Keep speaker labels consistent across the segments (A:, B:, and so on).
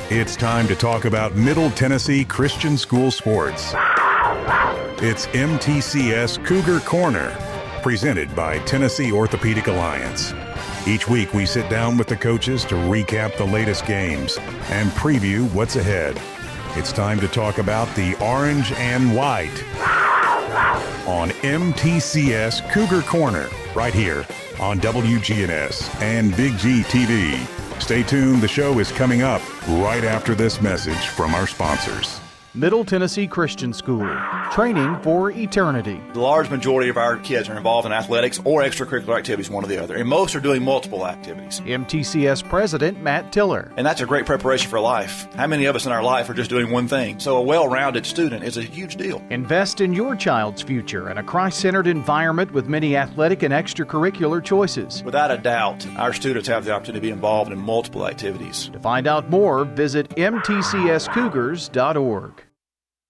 A: It's time to talk about Middle Tennessee Christian School sports. It's MTCS Cougar Corner, presented by Tennessee Orthopedic Alliance. Each week we sit down with the coaches to recap the latest games and preview what's ahead. It's time to talk about the orange and white on MTCS Cougar Corner, right here on WGNS and Big G TV. Stay tuned, the show is coming up right after this message from our sponsors.
B: Middle Tennessee Christian School, training for eternity.
C: The large majority of our kids are involved in athletics or extracurricular activities, one or the other, and most are doing multiple activities.
B: MTCS President Matt Tiller.
C: And that's a great preparation for life. How many of us in our life are just doing one thing? So a well-rounded student is a huge deal.
B: Invest in your child's future in a Christ-centered environment with many athletic and extracurricular choices.
C: Without a doubt, our students have the opportunity to be involved in multiple activities.
B: To find out more, visit mtcscougars.org.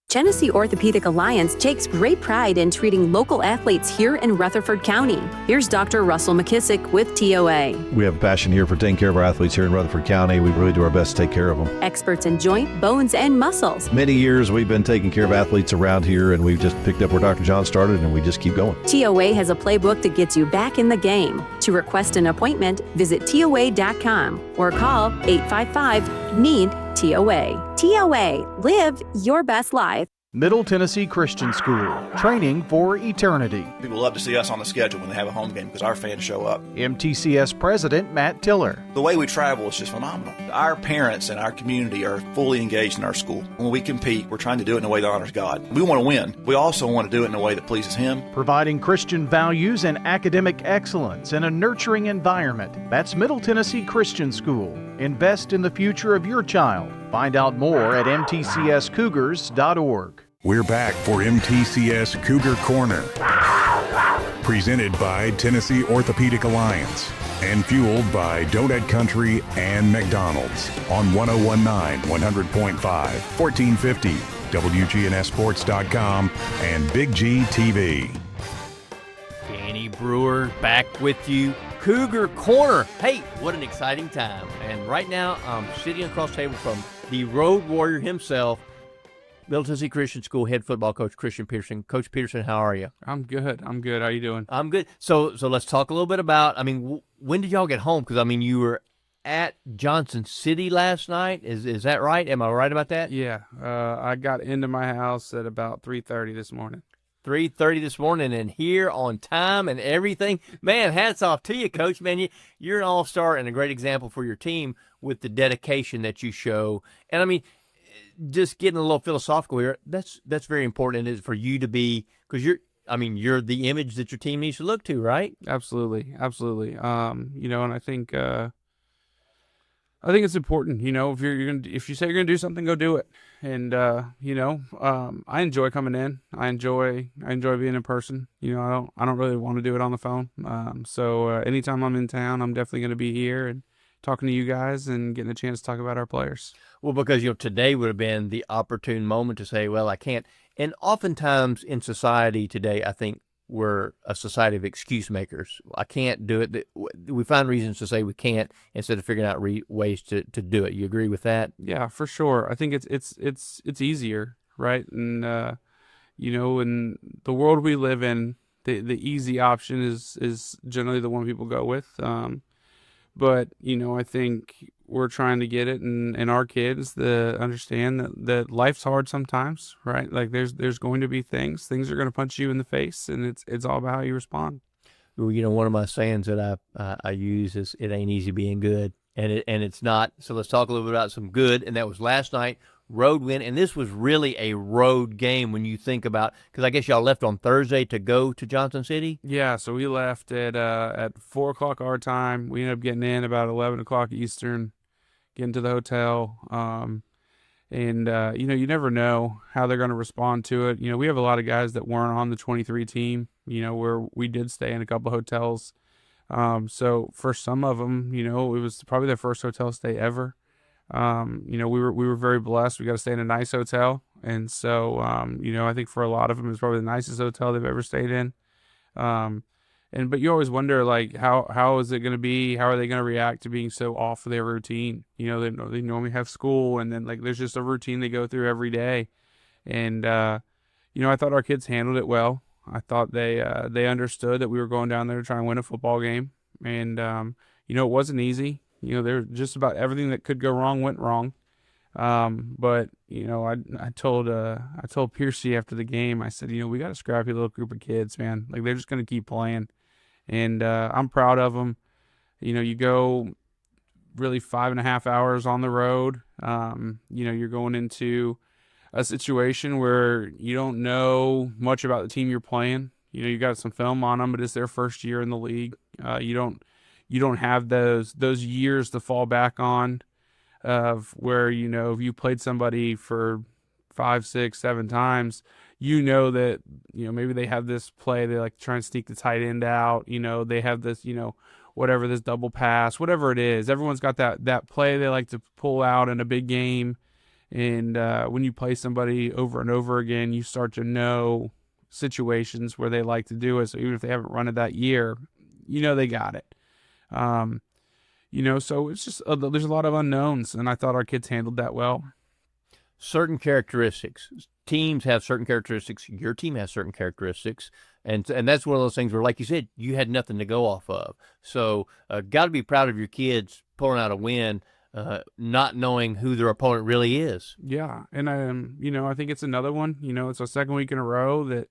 D: Tennessee Orthopedic Alliance takes great pride in treating local athletes here in Rutherford County. Here's Dr. Russell McKissick with TOA.
E: We have a passion here for taking care of our athletes here in Rutherford County. We really do our best to take care of them.
D: Experts in joint, bones, and muscles.
E: Many years we've been taking care of athletes around here, and we've just picked up where Dr. John started, and we just keep going.
D: TOA has a playbook that gets you back in the game. To request an appointment, visit TOA.com or call 855-NEED-TOA. TOA, live your best life.
B: Middle Tennessee Christian School, training for eternity.
C: People love to see us on the schedule when they have a home game because our fans show up.
B: MTCS President Matt Tiller.
C: The way we travel is just phenomenal. Our parents and our community are fully engaged in our school. When we compete, we're trying to do it in a way that honors God. We want to win. We also want to do it in a way that pleases Him.
B: Providing Christian values and academic excellence in a nurturing environment. That's Middle Tennessee Christian School. Invest in the future of your child. Find out more at mtcscougars.org.
A: We're back for MTCS Cougar Corner, presented by Tennessee Orthopedic Alliance and fueled by Donut Country and McDonald's on 1019, 100.5, 1450, WGNSports.com, and Big G TV.
F: Danny Brewer back with you. Cougar Corner. Hey, what an exciting time. And right now, I'm sitting across the table from the road warrior himself, Middle Tennessee Christian School head football coach Christian Peterson. Coach Peterson, how are you?
G: I'm good. How you doing?
F: I'm good. So let's talk a little bit about, when did y'all get home? Because, you were at Johnson City last night. Is that right? Am I right about that?
G: Yeah. I got into my house at about 3:30 this morning.
F: 3:30 this morning, and here on time and everything. Man, hats off to you, Coach. Man, you're an all-star and a great example for your team with the dedication that you show. And, just getting a little philosophical here, that's very important, is for you to be, because you're the image that your team needs to look to, right?
G: Absolutely. And I think it's important, if you say you're gonna do something, go do it. And I enjoy coming in. I enjoy being in person. I don't really want to do it on the phone. So anytime I'm in town, I'm definitely going to be here and talking to you guys and getting a chance to talk about our players.
F: Well, because, today would have been the opportune moment to say, well, I can't. And oftentimes in society today, I think we're a society of excuse makers. I can't do it. We find reasons to say we can't instead of figuring out ways to do it. You agree with that?
G: Yeah, for sure. I think it's easier, right? And, in the world we live in, the easy option is generally the one people go with. But, I think we're trying to get it in our kids to understand that life's hard sometimes, right? Like there's going to be things are going to punch you in the face, and it's all about how you respond.
F: Well, one of my sayings that I use is, it ain't easy being good, and it's not. So let's talk a little bit about some good, and that was last night. Road win, and this was really a road game when you think about, because I guess y'all left on Thursday to go to Johnson City?
G: Yeah, so we left at 4 o'clock our time. We ended up getting in about 11 o'clock Eastern, getting to the hotel. You never know how they're going to respond to it. We have a lot of guys that weren't on the 23 team, where we did stay in a couple of hotels. So for some of them, it was probably their first hotel stay ever. We were very blessed. We got to stay in a nice hotel. And so, I think for a lot of them, it's probably the nicest hotel they've ever stayed in. But you always wonder, like, how is it going to be? How are they going to react to being so off of their routine? They normally have school, and then like there's just a routine they go through every day. And I thought our kids handled it well. I thought they understood that we were going down there to try and win a football game, and it wasn't easy. There just about everything that could go wrong went wrong. But I told Piercy after the game, I said, we got a scrappy little group of kids, man. Like they're just gonna keep playing, and I'm proud of them. You go really 5.5 hours on the road. You're going into a situation where you don't know much about the team you're playing. You got some film on them, but it's their first year in the league. You don't have those years to fall back on of where, if you played somebody for 5, 6, 7 times, that, maybe they have this play, they like to try and sneak the tight end out, they have this, whatever, this double pass, whatever it is. Everyone's got that play they like to pull out in a big game. And when you play somebody over and over again, you start to know situations where they like to do it. So even if they haven't run it that year, they got it. So it's just there's a lot of unknowns, and I thought our kids handled that well.
F: Certain characteristics. Teams have certain characteristics. Your team has certain characteristics, and that's one of those things where, like you said, you had nothing to go off of. So got to be proud of your kids pulling out a win, not knowing who their opponent really is.
G: Yeah, and I think it's another one. It's our second week in a row that,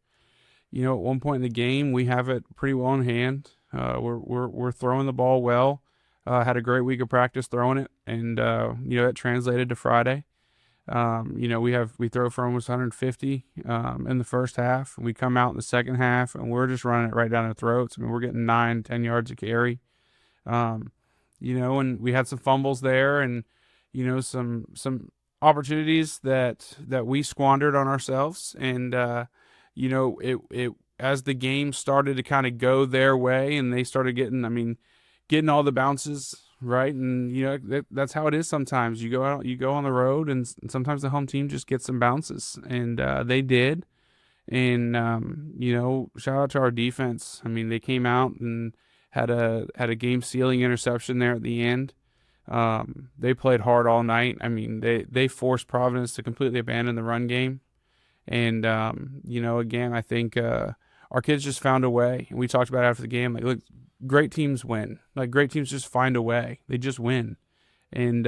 G: at one point in the game we have it pretty well in hand. We're throwing the ball well. Had a great week of practice throwing it, and it translated to Friday. We throw for almost 150 in the first half. We come out in the second half, and we're just running it right down their throats. I mean, we're getting 9-10 yards a carry. And we had some fumbles there, and some opportunities that we squandered on ourselves. And it as the game started to kind of go their way, and they started getting all the bounces right, and that's how it is sometimes. You go on the road, and sometimes the home team just gets some bounces, and they did. And shout out to our defense. I mean, they came out and had a game-sealing interception there at the end. They played hard all night. I mean, they forced Providence to completely abandon the run game. And again, I think our kids just found a way. And we talked about it after the game. Like, look, great teams win. Like, great teams just find a way. They just win. And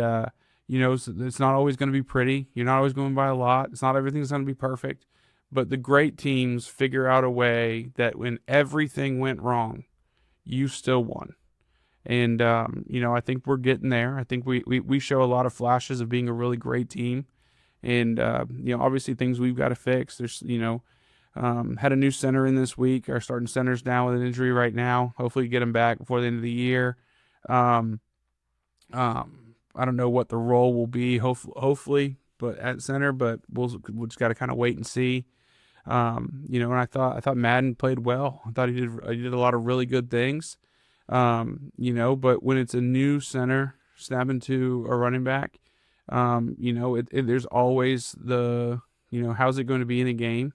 G: it's not always going to be pretty. You're not always going by a lot. It's not everything's going to be perfect. But the great teams figure out a way that when everything went wrong, you still won. And, I think we're getting there. I think we show a lot of flashes of being a really great team. And, obviously things we've got to fix. There's, had a new center in this week. Our starting center's down with an injury right now. Hopefully get him back before the end of the year. I don't know what the role will be, hopefully, but at center, but we'll just got to kind of wait and see. And I thought Madden played well. I thought he did a lot of really good things. But when it's a new center snapping to a running back, there's always the, how's it going to be in a game?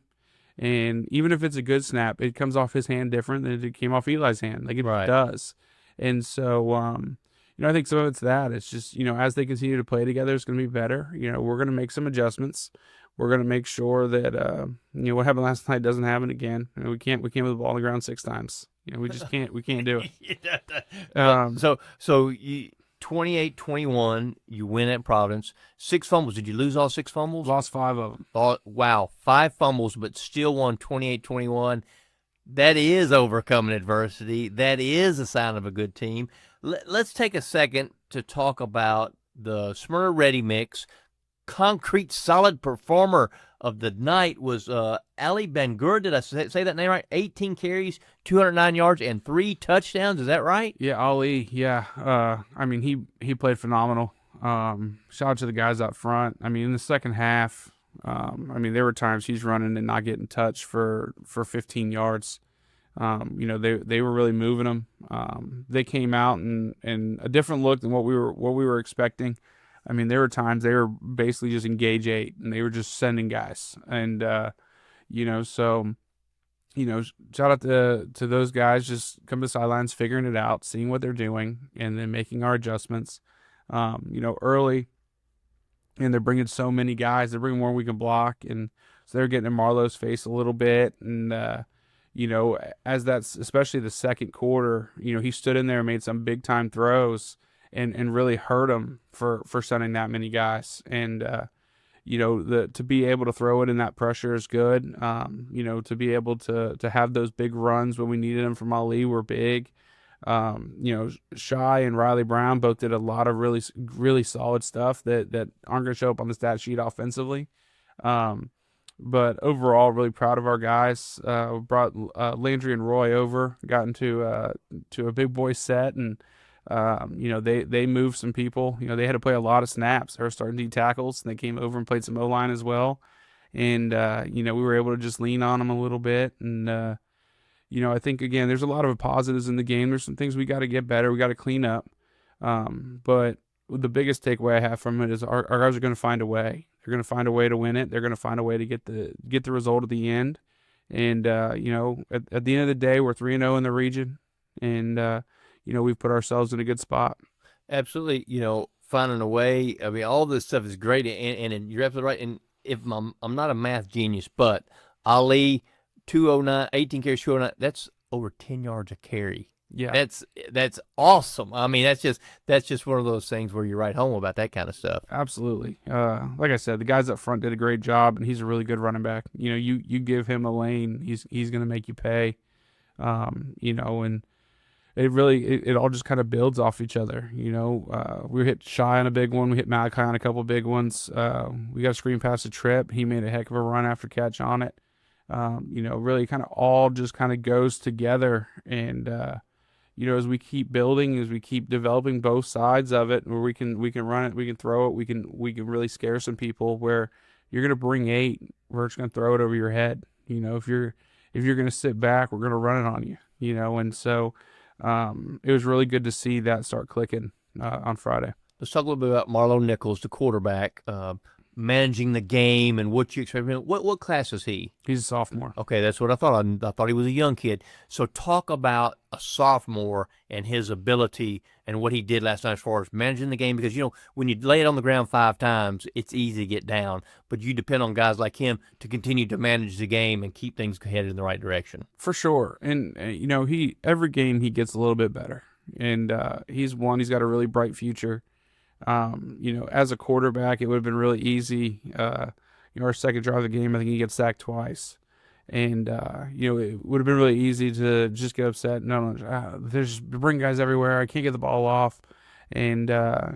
G: And even if it's a good snap, it comes off his hand different than it came off Eli's hand. Like it does. And so, I think some of it's that. It's just, as they continue to play together, it's going to be better. We're going to make some adjustments. We're going to make sure that, what happened last night doesn't happen again. We can't move the ball on the ground 6 times. We just can't. We can't do it.
F: So you 28-21, you win at Providence. 6 fumbles. Did you lose all 6 fumbles?
G: Lost 5 of them.
F: Wow, 5 fumbles, but still won 28-21. That is overcoming adversity. That is a sign of a good team. Let's take a second to talk about the Smyrna Ready mix. Concrete solid performer of the night was Ali Ben-Gur. Did I say that name right? 18 carries, 209 yards, and 3 touchdowns. Is that right?
G: Yeah, Ali. Yeah. He played phenomenal. Shout out to the guys up front. In the second half, there were times he's running and not getting touched for 15 yards. They were really moving them. They came out and a different look than what we were expecting. There were times they were basically just engage 8 and they were just sending guys. And, so shout out to those guys just come to the sidelines, figuring it out, seeing what they're doing, and then making our adjustments. Early, and they're bringing so many guys. They're bringing more we can block, and so they're getting in Marlowe's face a little bit. And as that's especially the second quarter, he stood in there and made some big time throws and really hurt him for sending that many guys. And to be able to throw it in that pressure is good. To be able to have those big runs when we needed them from Ali were big. Shy and Riley Brown both did a lot of really, really solid stuff that aren't going to show up on the stat sheet offensively. But overall, really proud of our guys. Brought Landry and Roy over, got into a big boy set, and they moved some people. They had to play a lot of snaps. They were starting D tackles, and they came over and played some O-line as well. And we were able to just lean on them a little bit. And I think, again, there's a lot of positives in the game. There's some things we got to get better. We got to clean up. But the biggest takeaway I have from it is our guys are going to find a way. They're going to find a way to win it. They're going to find a way to get the result at the end. And, at the end of the day, we're 3-0 in the region. And, we've put ourselves in a good spot.
F: Absolutely. Finding a way. I mean, all this stuff is great. And you're absolutely right. And if I'm not a math genius, but Ali, 209, 18 carries, 209, that's over 10 yards a carry.
G: Yeah.
F: That's awesome. I mean, that's just one of those things where you write home about that kind of stuff.
G: Absolutely. Like I said, the guys up front did a great job, and he's a really good running back. You give him a lane, he's going to make you pay. And it all just kind of builds off each other. We hit Shy on a big one. We hit Malachi on a couple of big ones. We got a screen pass to Tripp. He made a heck of a run after catch on it. Really kind of all just kind of goes together. And, as we keep building, as we keep developing both sides of it, where we can run it, we can throw it, we can really scare some people. Where you're going to bring 8, we're just going to throw it over your head. If you're going to sit back, we're going to run it on you. And so it was really good to see that start clicking on Friday.
F: Let's talk a little bit about Marlo Nichols, the quarterback, managing the game and what you expect. What class is he?
G: He's a sophomore.
F: Okay, that's what I thought. I thought he was a young kid. So talk about a sophomore and his ability and what he did last night as far as managing the game. Because, when you lay it on the ground 5 times, it's easy to get down. But you depend on guys like him to continue to manage the game and keep things headed in the right direction.
G: For sure. And, every game he gets a little bit better. And he's got a really bright future. As a quarterback, it would have been really easy. Our second drive of the game, I think he gets sacked twice. And, it would have been really easy to just get upset. No, there's bring guys everywhere. I can't get the ball off. And,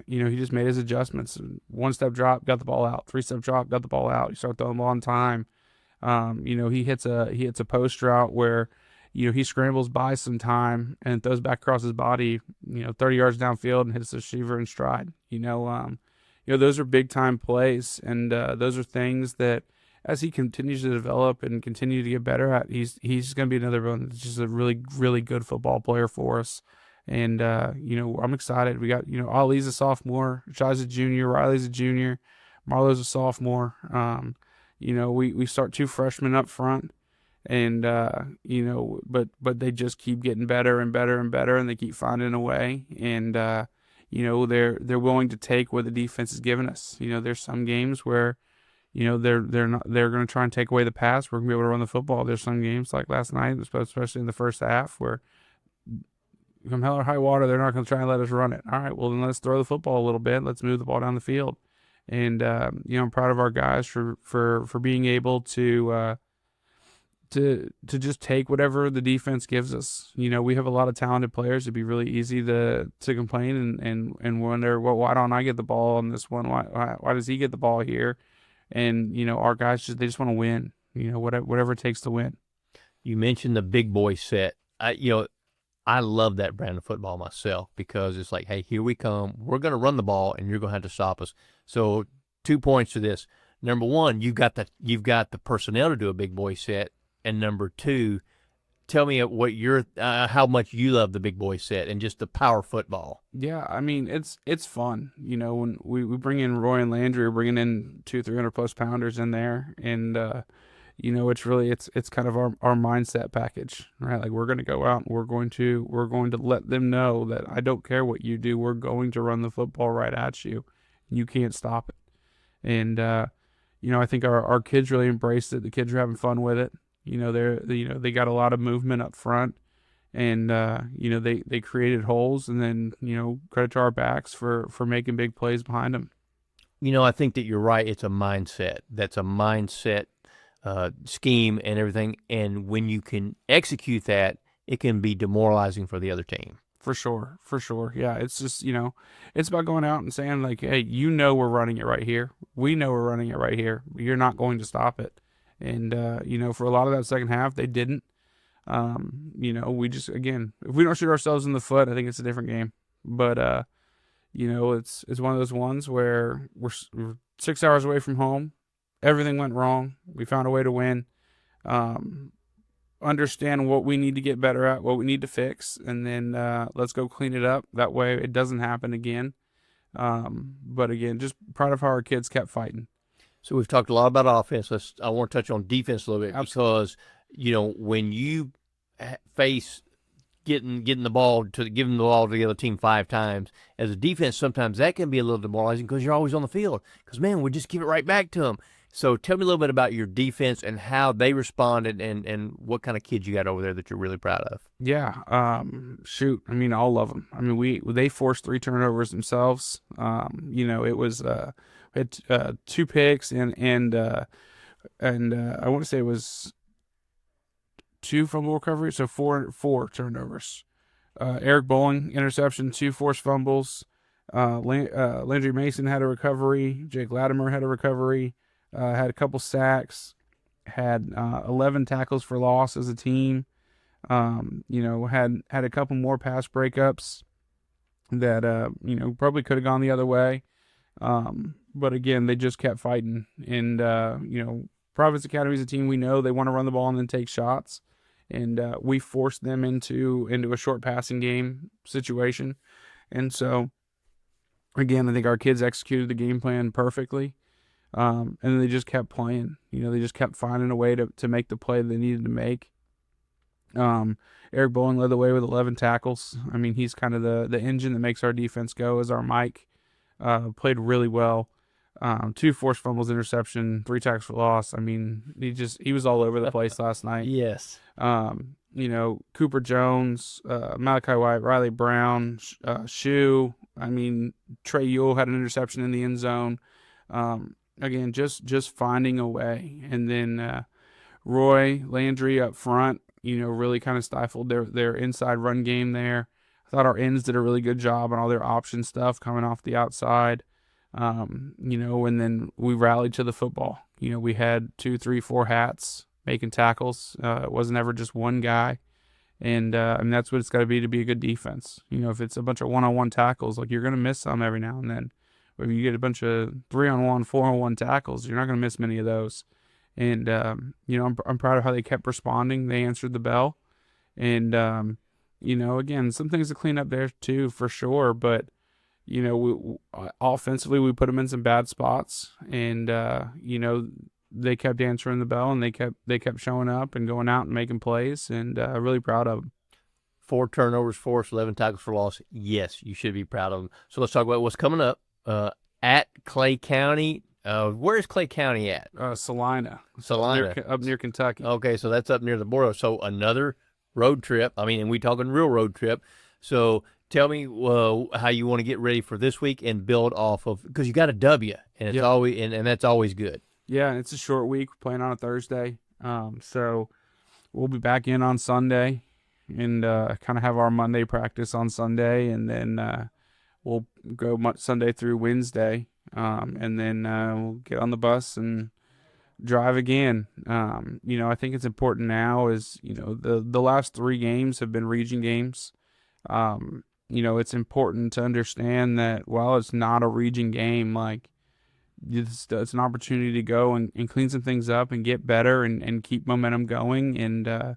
G: he just made his adjustments. 1-step drop, got the ball out. 3-step drop, got the ball out. He started throwing the ball on time. He hits a post route where, he scrambles by some time and throws back across his body, 30 yards downfield and hits the receiver in stride. Those are big time plays, and those are things that as he continues to develop and continue to get better at, he's going to be another one that's just a really, really good football player for us. And, I'm excited. We got, Ali's a sophomore, Shai's a junior, Riley's a junior, Marlo's a sophomore. We start 2 freshmen up front. And, but they just keep getting better and better and better, and they keep finding a way. And, they're willing to take what the defense is giving us. There's some games where, they're going to try and take away the pass. We're going to be able to run the football. There's some games like last night, especially in the first half, where come hell or high water, they're not going to try and let us run it. All right, well, then let's throw the football a little bit. Let's move the ball down the field. And, I'm proud of our guys for being able to just take whatever the defense gives us. We have a lot of talented players. It'd be really easy to complain and wonder, well, why don't I get the ball on this one? Why does he get the ball here? And, our guys they just want to win, whatever it takes to win.
F: You mentioned the big boy set. I love that brand of football myself, because it's like, hey, here we come. We're going to run the ball and you're going to have to stop us. So 2 points to this. Number 1, you've got the personnel to do a big boy set. And number 2, tell me what how much you love the big boy set and just the power football.
G: Yeah, I mean, it's fun. When we bring in Roy and Landry, we're bringing in 200-300 plus pounders in there, and it's really it's kind of our mindset package, right? Like, we're going to go out and we're going to let them know that I don't care what you do, we're going to run the football right at you. You can't stop it. And I think our kids really embraced it. The kids are having fun with it. They got a lot of movement up front, and they created holes, and then credit to our backs for making big plays behind them.
F: I think that you're right. It's a mindset. That's a mindset scheme and everything. And when you can execute that, it can be demoralizing for the other team.
G: For sure. Yeah, it's just, it's about going out and saying, like, hey, we're running it right here. We know we're running it right here. You're not going to stop it. And, for a lot of that second half, they didn't. We just, again, if we don't shoot ourselves in the foot, I think it's a different game. But, it's one of those ones where we're 6 hours away from home. Everything went wrong. We found a way to win. Understand what we need to get better at, what we need to fix, and then let's go clean it up. That way it doesn't happen again. But again, just proud of how our kids kept fighting.
F: So we've talked a lot about offense. I want to touch on defense a little bit.
G: Absolutely.
F: Because, when you face giving the ball to the other team 5 times, as a defense, sometimes that can be a little demoralizing because you're always on the field. Because, man, we just give it right back to them. So tell me a little bit about your defense and how they responded and what kind of kids you got over there that you're really proud of.
G: Yeah. All of them. They forced 3 turnovers themselves. It was we had 2 picks and I want to say it was 2 fumble recoveries, so 4 turnovers. Eric Bowling interception, 2 forced fumbles. Landry Mason had a recovery. Jake Latimer had a recovery. Had a couple sacks, had 11 tackles for loss as a team. Had a couple more pass breakups that probably could have gone the other way. But again, they just kept fighting. And Providence Academy is a team we know they want to run the ball and then take shots. And we forced them into a short passing game situation. And so, again, I think our kids executed the game plan perfectly. And then they just kept playing. They just kept finding a way to make the play they needed to make. Eric Bowling led the way with 11 tackles. He's kind of the engine that makes our defense go, as our Mike. Played really well. 2 forced fumbles, interception, 3 tackles for loss. He was all over the place last night.
F: Yes.
G: Cooper Jones, Malachi White, Riley Brown, Shu. Trey Ewell had an interception in the end zone. Again, just finding a way. And then Roy Landry up front, really kind of stifled their inside run game there. I thought our ends did a really good job on all their option stuff coming off the outside. And then we rallied to the football. We had 2, 3, 4 hats making tackles. It wasn't ever just one guy. And that's what it's got to be a good defense. If it's a bunch of one-on-one tackles, like, you're going to miss some every now and then. If you get a bunch of 3-on-1, 4-on-1 tackles, you're not going to miss many of those. And, I'm proud of how they kept responding. They answered the bell. And, again, some things to clean up there too, for sure. But, offensively, we put them in some bad spots. And, they kept answering the bell, and they kept showing up and going out and making plays. And really proud of them.
F: 4 turnovers forced, 11 tackles for loss. Yes, you should be proud of them. So let's talk about what's coming up. At Clay County. Where's Clay County at?
G: Salina. Up near Kentucky.
F: Okay, so that's up near the border. So another road trip. And we talking real road trip. So tell me how you want to get ready for this week and build off of, because you got a W, and it's always and that's always good.
G: Yeah, it's a short week. We're playing on a Thursday. So we'll be back in on Sunday and kind of have our Monday practice on Sunday, and then we'll go Sunday through Wednesday, and then we'll get on the bus and drive again. I think it's important now is, the last 3 games have been region games. It's important to understand that while it's not a region game, like, it's an opportunity to go and clean some things up and get better and keep momentum going. And,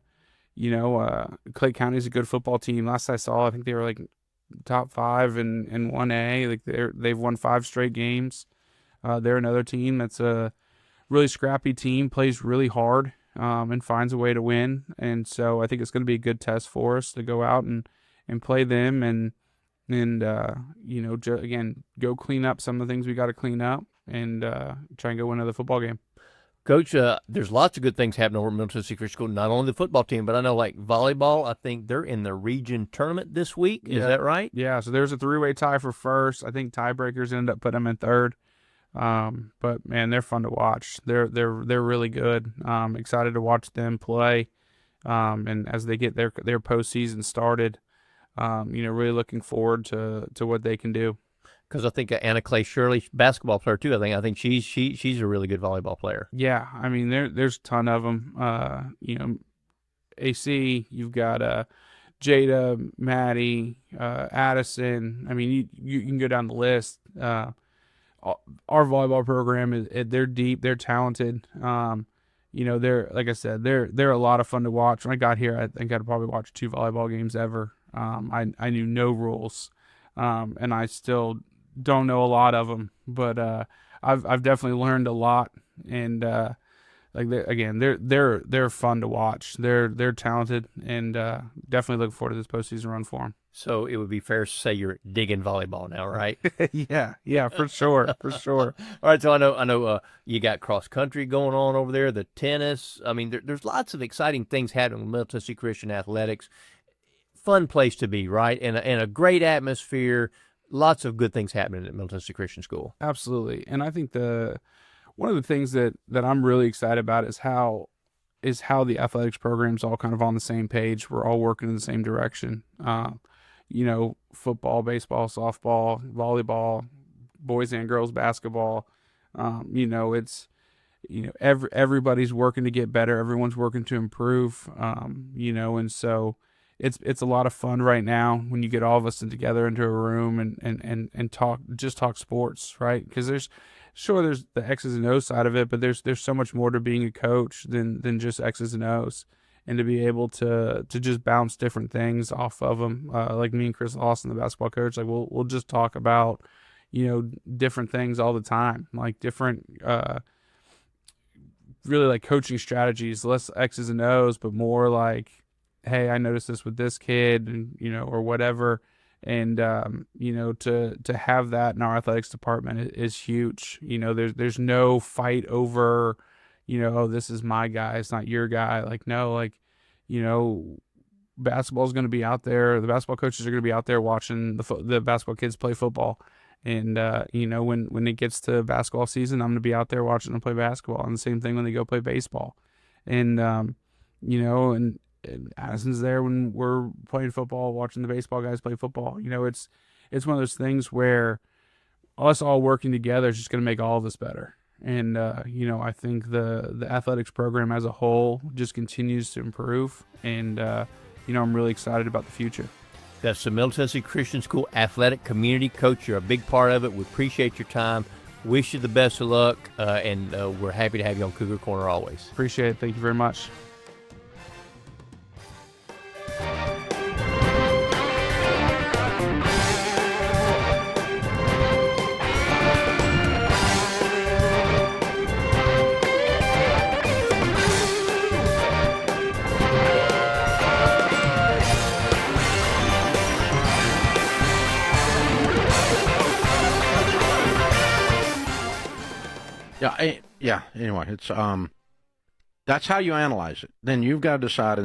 G: Clay County is a good football team. Last I saw, I think they were like top 5 in 1A. Like, they've won 5 straight games. They're another team that's really scrappy team, plays really hard, and finds a way to win. And so I think it's going to be a good test for us to go out and play them and again, go clean up some of the things we got to clean up and try and go win another football game.
F: Coach, there's lots of good things happening over at Middle Tennessee Christian School, not only the football team, but I know like volleyball, I think they're in the region tournament this week. Is that right?
G: Yeah, so there's a 3-way tie for first. I think tiebreakers ended up putting them in third. But man, they're fun to watch. They're really good. Excited to watch them play. And as they get their postseason started, really looking forward to what they can do.
F: Because I think Anna Clay Shirley, basketball player too. I think she's a really good volleyball player.
G: Yeah, I mean there's a ton of them. AC, you've got Jada, Maddie, Addison. I mean you can go down the list. Our volleyball program they're deep, they're talented. They're, like I said, they're a lot of fun to watch. When I got here, I think I'd probably watched 2 volleyball games ever. I knew no rules, and I still don't know a lot of them, but I've definitely learned a lot. And they're fun to watch. They're talented, and definitely looking forward to this postseason run for them.
F: So it would be fair to say you're digging volleyball now, right?
G: yeah, for sure, for sure.
F: All right, so I know you got cross country going on over there, the tennis. I mean, there's lots of exciting things happening with Middle Tennessee Christian athletics. Fun place to be, right? And a great atmosphere. Lots of good things happening at Middle Tennessee Christian School.
G: Absolutely, and I think one of the things that I'm really excited about is how the athletics program's all kind of on the same page. We're all working in the same direction. Football, baseball, softball, volleyball, boys and girls basketball. Everybody's working to get better. Everyone's working to improve. And so it's a lot of fun right now when you get all of us together into a room and talk sports, right? Because there's the X's and O's side of it, but there's so much more to being a coach than just X's and O's. And to be able to just bounce different things off of them, like me and Chris Lawson, the basketball coach, like we'll just talk about, different things all the time, like different, really like coaching strategies, less X's and O's, but more like, hey, I noticed this with this kid, and or whatever. And to have that in our athletics department is huge. There's no fight over, oh, this is my guy, it's not your guy. Like, no, basketball is going to be out there. The basketball coaches are going to be out there watching the basketball kids play football. And, when it gets to basketball season, I'm going to be out there watching them play basketball. And the same thing when they go play baseball. And, and Addison's there when we're playing football, watching the baseball guys play football. It's one of those things where us all working together is just going to make all of us better. And, I think the athletics program as a whole just continues to improve. And, I'm really excited about the future.
F: That's the Middle Tennessee Christian School Athletic Community. Coach, you're a big part of it. We appreciate your time. Wish you the best of luck, and we're happy to have you on Cougar Corner always.
G: Appreciate it. Thank you very much.
H: Yeah. Anyway, it's that's how you analyze it. Then you've got to decide